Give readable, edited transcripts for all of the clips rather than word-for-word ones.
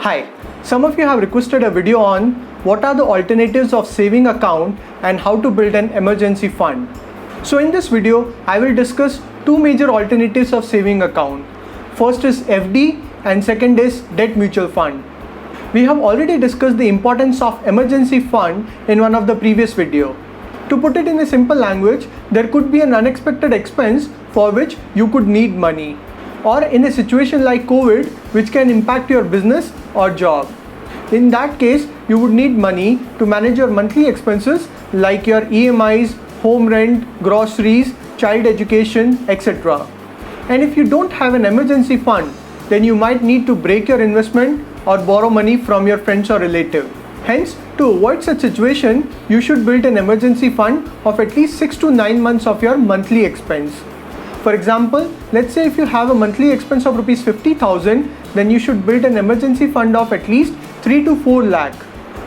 Hi, some of you have requested a video on what are the alternatives of saving account and how to build an emergency fund. So in this video, I will discuss two major alternatives of saving account. First is FD and second is debt mutual fund. We have already discussed the importance of emergency fund in one of the previous video. To put it in a simple language, there could be an unexpected expense for which you could need money, or in a situation like COVID which can impact your business or job. In that case, you would need money to manage your monthly expenses like your EMIs, home rent, groceries, child education, etc. And if you don't have an emergency fund, then you might need to break your investment or borrow money from your friends or relative. Hence, to avoid such situation, you should build an emergency fund of at least 6 to 9 months of your monthly expense. For example, let's say if you have a monthly expense of Rs 50,000, then you should build an emergency fund of at least 3 to 4 lakh.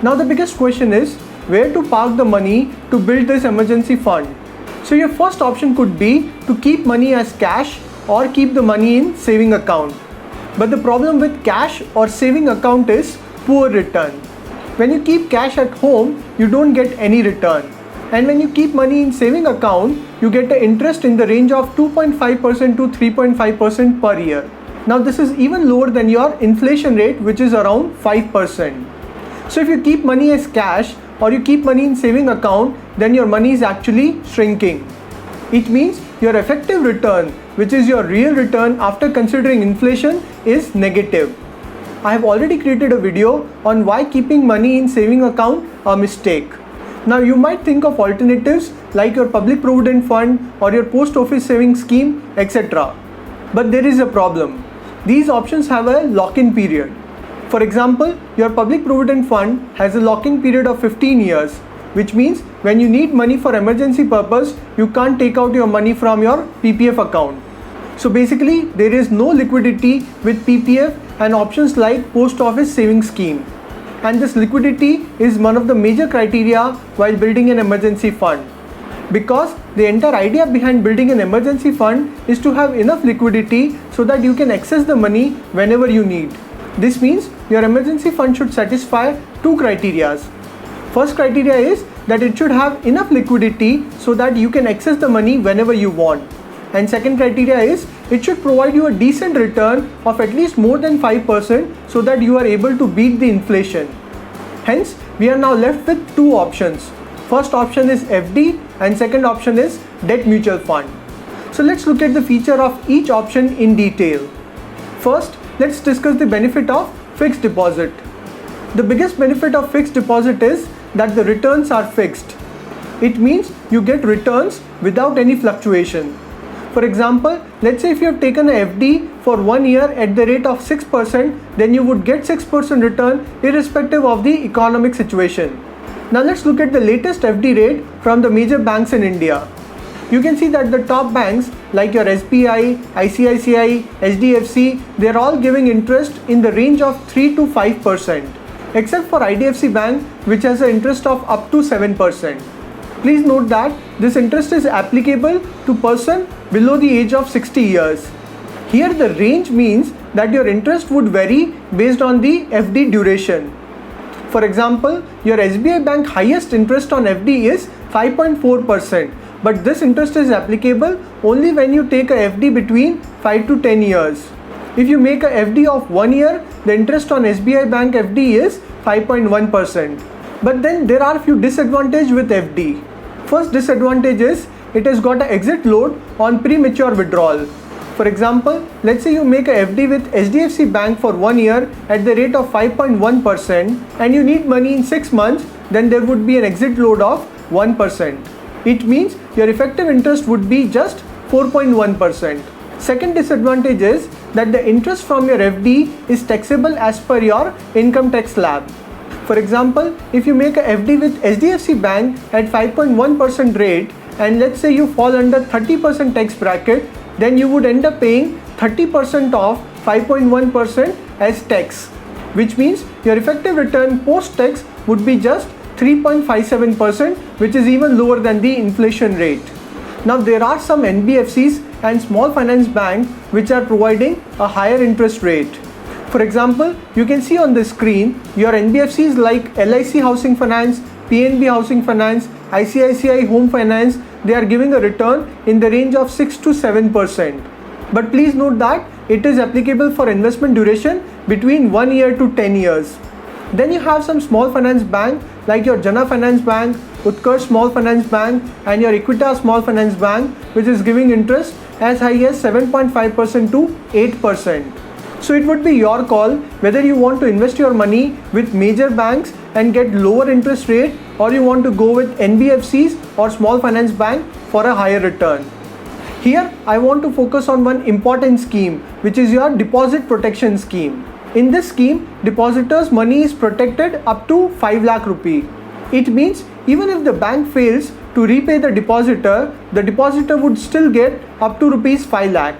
Now the biggest question is where to park the money to build this emergency fund. So your first option could be to keep money as cash or keep the money in saving account. But the problem with cash or saving account is poor return. When you keep cash at home, you don't get any return. And when you keep money in saving account, you get the interest in the range of 2.5% to 3.5% per year. Now this is even lower than your inflation rate, which is around 5%. So if you keep money as cash or you keep money in saving account, then your money is actually shrinking. It means your effective return, which is your real return after considering inflation, is negative. I have already created a video on why keeping money in saving account a mistake. Now you might think of alternatives like your public provident fund or your post office savings scheme, etc. But there is a problem. These options have a lock-in period. For example, your public provident fund has a lock-in period of 15 years, which means when you need money for emergency purpose, you can't take out your money from your PPF account. So basically, there is no liquidity with PPF and options like post office savings scheme. And this liquidity is one of the major criteria while building an emergency fund. Because the entire idea behind building an emergency fund is to have enough liquidity so that you can access the money whenever you need. This means your emergency fund should satisfy two criteria. First criteria is that it should have enough liquidity so that you can access the money whenever you want. And second criteria is it should provide you a decent return of at least more than 5% so that you are able to beat the inflation. Hence, we are now left with two options. First option is FD and second option is debt mutual fund. So let's look at the feature of each option in detail. First, let's discuss the benefit of fixed deposit. The biggest benefit of fixed deposit is that the returns are fixed. It means you get returns without any fluctuation. For example, let's say if you have taken a FD for 1 year at the rate of 6%, then you would get 6% return irrespective of the economic situation. Now let's look at the latest FD rate from the major banks in India. You can see that the top banks like your SBI, ICICI, HDFC, they are all giving interest in the range of 3 to 5%, except for IDFC Bank, which has an interest of up to 7%. Please note that this interest is applicable to person below the age of 60 years. Here the range means that your interest would vary based on the FD duration. For example, your SBI Bank highest interest on FD is 5.4%, but this interest is applicable only when you take a FD between 5 to 10 years. If you make a FD of 1 year, the interest on SBI Bank FD is 5.1%. But then there are a few disadvantages with FD. First disadvantage is it has got an exit load on premature withdrawal. For example, let's say you make a FD with HDFC Bank for 1 year at the rate of 5.1% and you need money in 6 months, then there would be an exit load of 1%. It means your effective interest would be just 4.1%. Second disadvantage is that the interest from your FD is taxable as per your income tax slab. For example, if you make a FD with HDFC Bank at 5.1% rate and let's say you fall under 30% tax bracket, then you would end up paying 30% of 5.1% as tax, which means your effective return post-tax would be just 3.57%, which is even lower than the inflation rate. Now there are some NBFCs and small finance banks which are providing a higher interest rate. For example, you can see on the screen your NBFCs like LIC Housing Finance, PNB Housing Finance, ICICI Home Finance, they are giving a return in the range of 6 to 7%. But please note that it is applicable for investment duration between 1 year to 10 years. Then you have some small finance bank like your Jana Finance Bank, Utkarsh Small Finance Bank and your Equitas Small Finance Bank, which is giving interest as high as 7.5% to 8%. So it would be your call whether you want to invest your money with major banks and get lower interest rate, or you want to go with NBFCs or small finance bank for a higher return. Here I want to focus on one important scheme, which is your deposit protection scheme. In this scheme, depositors' money is protected up to 5 lakh rupee. It means even if the bank fails to repay the depositor would still get up to rupees 5 lakh.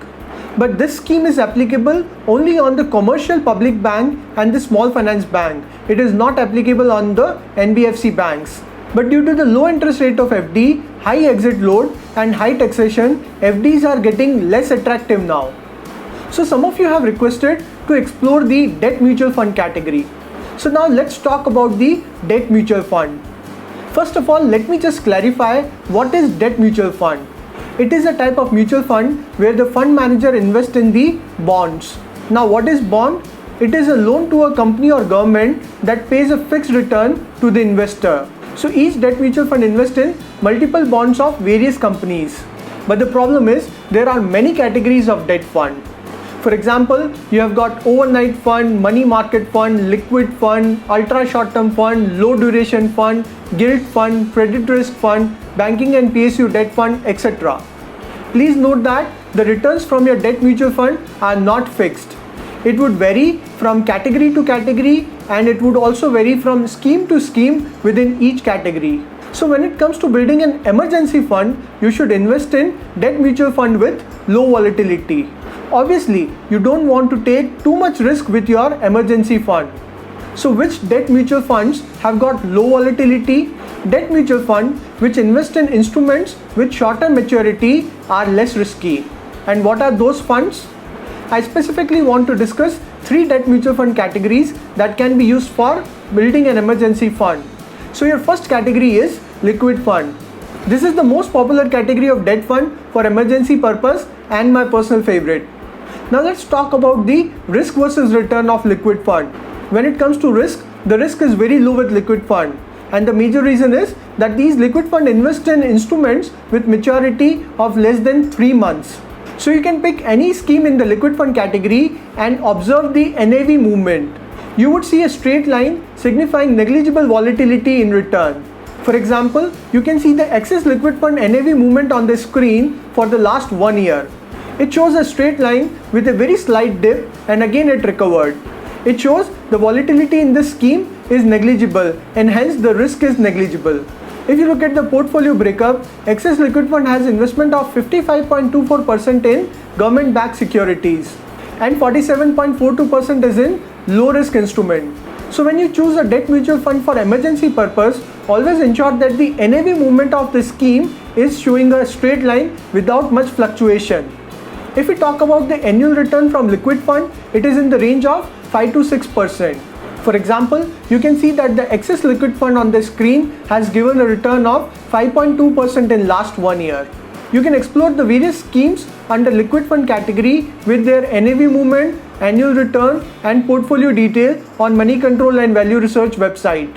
But this scheme is applicable only on the commercial public bank and the small finance bank. It is not applicable on the NBFC banks. But due to the low interest rate of FD, high exit load and high taxation, FDs are getting less attractive now. So some of you have requested to explore the debt mutual fund category. So now let's talk about the debt mutual fund. First of all, let me just clarify what is debt mutual fund. It is a type of mutual fund where the fund manager invests in the bonds. Now what is bond? It is a loan to a company or government that pays a fixed return to the investor. So each debt mutual fund invests in multiple bonds of various companies. But the problem is there are many categories of debt fund. For example, you have got overnight fund, money market fund, liquid fund, ultra short term fund, low duration fund, gilt fund, credit risk fund, banking and PSU debt fund, etc. Please note that the returns from your debt mutual fund are not fixed. It would vary from category to category, and it would also vary from scheme to scheme within each category. So when it comes to building an emergency fund, you should invest in debt mutual fund with low volatility. Obviously, you don't want to take too much risk with your emergency fund. So which debt mutual funds have got low volatility? Debt mutual fund which invest in instruments with shorter maturity are less risky. And what are those funds? I specifically want to discuss 3 debt mutual fund categories that can be used for building an emergency fund. So your first category is liquid fund. This is the most popular category of debt fund for emergency purpose and my personal favorite. Now let's talk about the risk versus return of liquid fund. When it comes to risk, the risk is very low with liquid fund, and the major reason is that these liquid fund invest in instruments with maturity of less than 3 months. So you can pick any scheme in the liquid fund category and observe the NAV movement. You would see a straight line signifying negligible volatility in return. For example, you can see the excess liquid fund NAV movement on the screen for the last 1 year. It shows a straight line with a very slight dip, and again it recovered. It shows the volatility in this scheme is negligible, and hence the risk is negligible. If you look at the portfolio breakup, excess liquid fund has investment of 55.24% in government-backed securities and 47.42% is in low-risk instrument. So when you choose a debt mutual fund for emergency purpose, always ensure that the NAV movement of the scheme is showing a straight line without much fluctuation. If we talk about the annual return from liquid fund, it is in the range of 5 to 6%. For example, you can see that the excess liquid fund on the screen has given a return of 5.2% in last 1 year. You can explore the various schemes under liquid fund category with their NAV movement, annual return and portfolio detail on Money Control and Value Research website.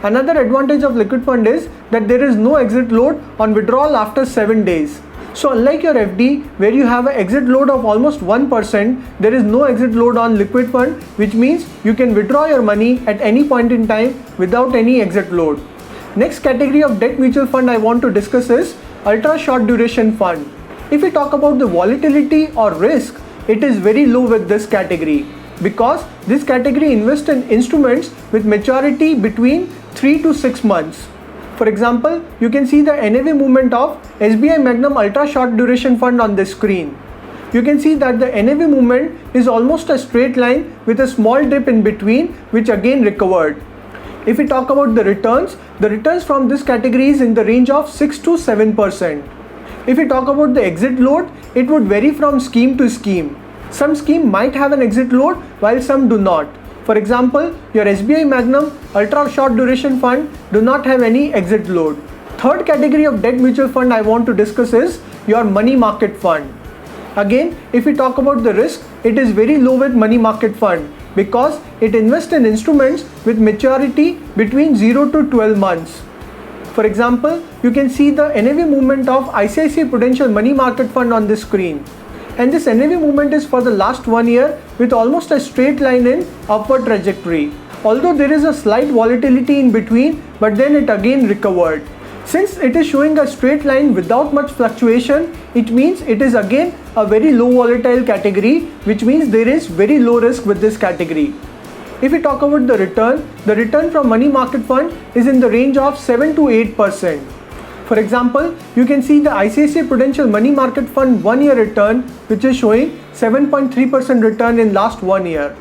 Another advantage of liquid fund is that there is no exit load on withdrawal after 7 days. So unlike your FD where you have an exit load of almost 1%, there is no exit load on liquid fund, which means you can withdraw your money at any point in time without any exit load. Next category of debt mutual fund I want to discuss is ultra short duration fund. If we talk about the volatility or risk, it is very low with this category because this category invests in instruments with maturity between 3 to 6 months. For example, you can see the NAV movement of SBI Magnum Ultra Short Duration Fund on the screen. You can see that the NAV movement is almost a straight line with a small dip in between, which again recovered. If we talk about the returns from this category is in the range of 6 to 7%. If we talk about the exit load, it would vary from scheme to scheme. Some scheme might have an exit load while some do not. For example, your SBI Magnum Ultra Short Duration Fund do not have any exit load. Third category of debt mutual fund I want to discuss is your money market fund. Again, if we talk about the risk, it is very low with money market fund because it invests in instruments with maturity between 0 to 12 months. For example, you can see the NAV movement of ICICI Prudential Money Market Fund on this screen. And this NAV movement is for the last 1 year with almost a straight line in upward trajectory. Although there is a slight volatility in between, but then it again recovered. Since it is showing a straight line without much fluctuation, it means it is again a very low volatile category, which means there is very low risk with this category. If we talk about the return from money market fund is in the range of 7 to 8%. For example, you can see the ICICI Prudential Money Market Fund 1 year return, which is showing 7.3% return in last 1 year.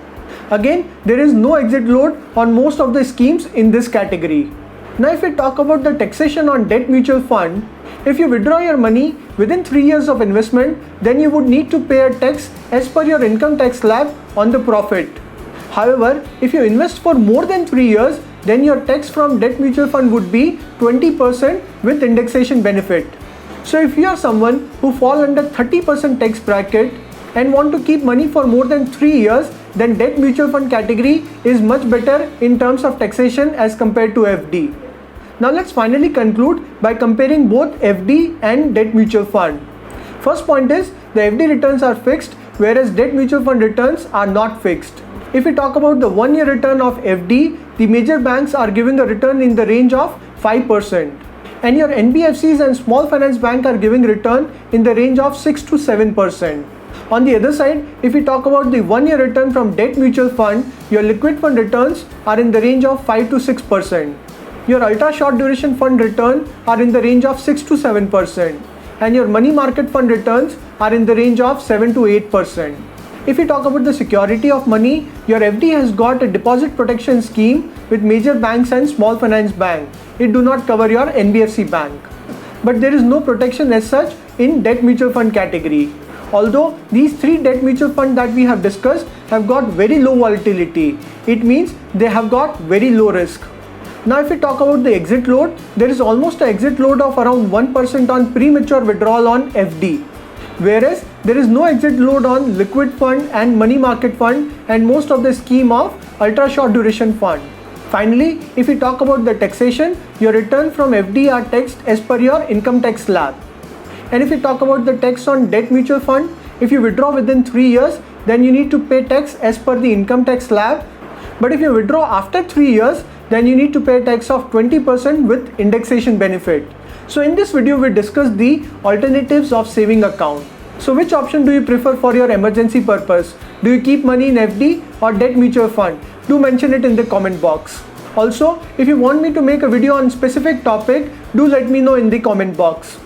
Again, there is no exit load on most of the schemes in this category. Now if we talk about the taxation on debt mutual fund, if you withdraw your money within 3 years of investment, then you would need to pay a tax as per your income tax slab on the profit. However, if you invest for more than 3 years, then your tax from debt mutual fund would be 20% with indexation benefit. So if you are someone who fall under 30% tax bracket and want to keep money for more than 3 years, then debt mutual fund category is much better in terms of taxation as compared to FD. Now let's finally conclude by comparing both FD and debt mutual fund. First point is the FD returns are fixed, whereas debt mutual fund returns are not fixed. If we talk about the 1 year return of FD, the major banks are giving a return in the range of 5%. And your NBFCs and small finance bank are giving return in the range of 6 to 7%. On the other side, if we talk about the 1 year return from debt mutual fund, your liquid fund returns are in the range of 5 to 6%. Your ultra short duration fund return are in the range of 6 to 7%. And your money market fund returns are in the range of 7 to 8%. If we talk about the security of money, your FD has got a deposit protection scheme with major banks and small finance bank. It do not cover your NBFC bank. But there is no protection as such in debt mutual fund category. Although these 3 debt mutual funds that we have discussed have got very low volatility, it means they have got very low risk. Now if we talk about the exit load, there is almost an exit load of around 1% on premature withdrawal on FD. Whereas there is no exit load on liquid fund and money market fund and most of the scheme of ultra short duration fund. Finally, if we talk about the taxation, your return from FD are taxed as per your income tax slab. And if we talk about the tax on debt mutual fund, if you withdraw within 3 years, then you need to pay tax as per the income tax slab. But if you withdraw after 3 years, then you need to pay tax of 20% with indexation benefit. So in this video, we discussed the alternatives of saving account. So which option do you prefer for your emergency purpose? Do you keep money in FD or debt mutual fund? Do mention it in the comment box. Also, if you want me to make a video on specific topic, do let me know in the comment box.